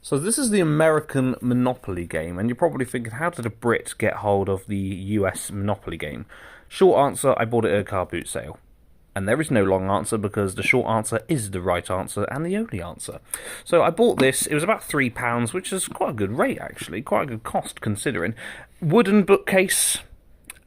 So this is the American Monopoly game, and you're probably thinking, how did a Brit get hold of the US Monopoly game? Short answer, I bought it at a car boot sale. And there is no long answer because the short answer is the right answer and the only answer. So I bought this, it was about £3, which is quite a good rate actually, quite a good cost considering. Wooden bookcase,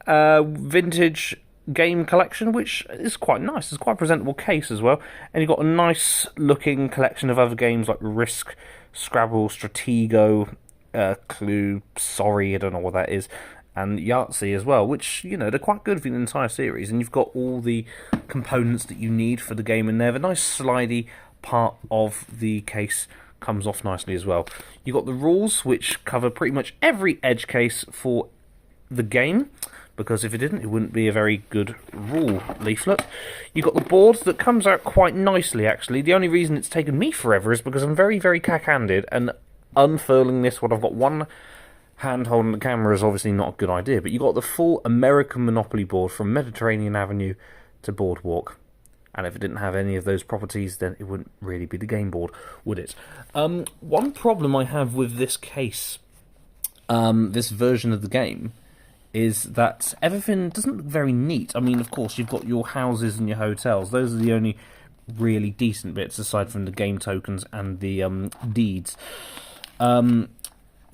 vintage game collection, which is quite nice. It's quite a presentable case as well. And you've got a nice looking collection of other games like Risk, Scrabble, Stratego, Clue, Sorry, I don't know what that is, and Yahtzee as well, which, you know, they're quite good for the entire series. And you've got all the components that you need for the game in there. The nice slidey part of the case comes off nicely as well. You've got the rules, which cover pretty much every edge case for the game, because if it didn't, it wouldn't be a very good rule leaflet. You've got the board that comes out quite nicely, actually. The only reason it's taken me forever is because I'm very, very cack-handed, and unfurling this when I've got one hand holding the camera is obviously not a good idea, but you've got the full American Monopoly board from Mediterranean Avenue to Boardwalk. And if it didn't have any of those properties, then it wouldn't really be the game board, would it? One problem I have with this case, this version of the game, is that everything doesn't look very neat. I mean, of course, you've got your houses and your hotels. Those are the only really decent bits, aside from the game tokens and the deeds.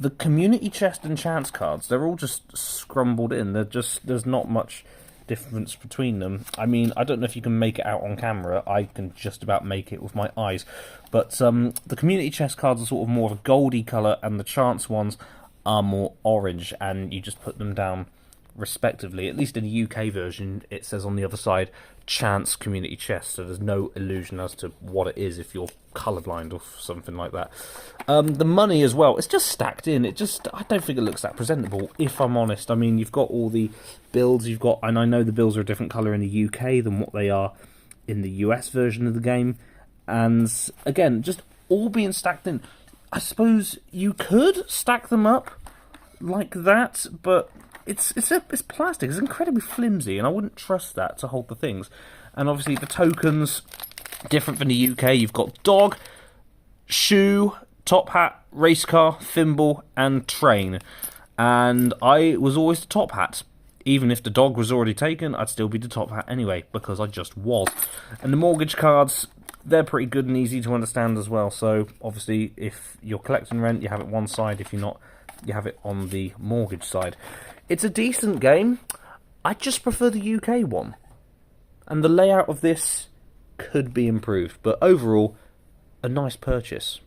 The community chest and chance cards, they're all just scrumbled in. There's not much difference between them. I mean, I don't know if you can make it out on camera. I can just about make it with my eyes. But the community chest cards are sort of more of a goldy colour, and the chance ones are more orange, and you just put them down respectively. At least in the UK version, it says on the other side, Chance Community Chest, so there's no illusion as to what it is if you're colourblind or something like that. The money as well, it's just stacked in. I don't think it looks that presentable, if I'm honest. I mean, you've got all the bills, and I know the bills are a different colour in the UK than what they are in the US version of the game, and again, just all being stacked in. I suppose you could stack them up like that, but it's plastic. It's incredibly flimsy, and I wouldn't trust that to hold the things. And obviously the tokens, different from the UK. You've got dog, shoe, top hat, race car, thimble, and train. And I was always the top hat. Even if the dog was already taken, I'd still be the top hat anyway, because I just was. And the mortgage cards, they're pretty good and easy to understand as well. So obviously, if you're collecting rent, you have it one side. If you're not, you have it on the mortgage side. It's a decent game. I just prefer the UK one. And the layout of this could be improved. But overall, a nice purchase.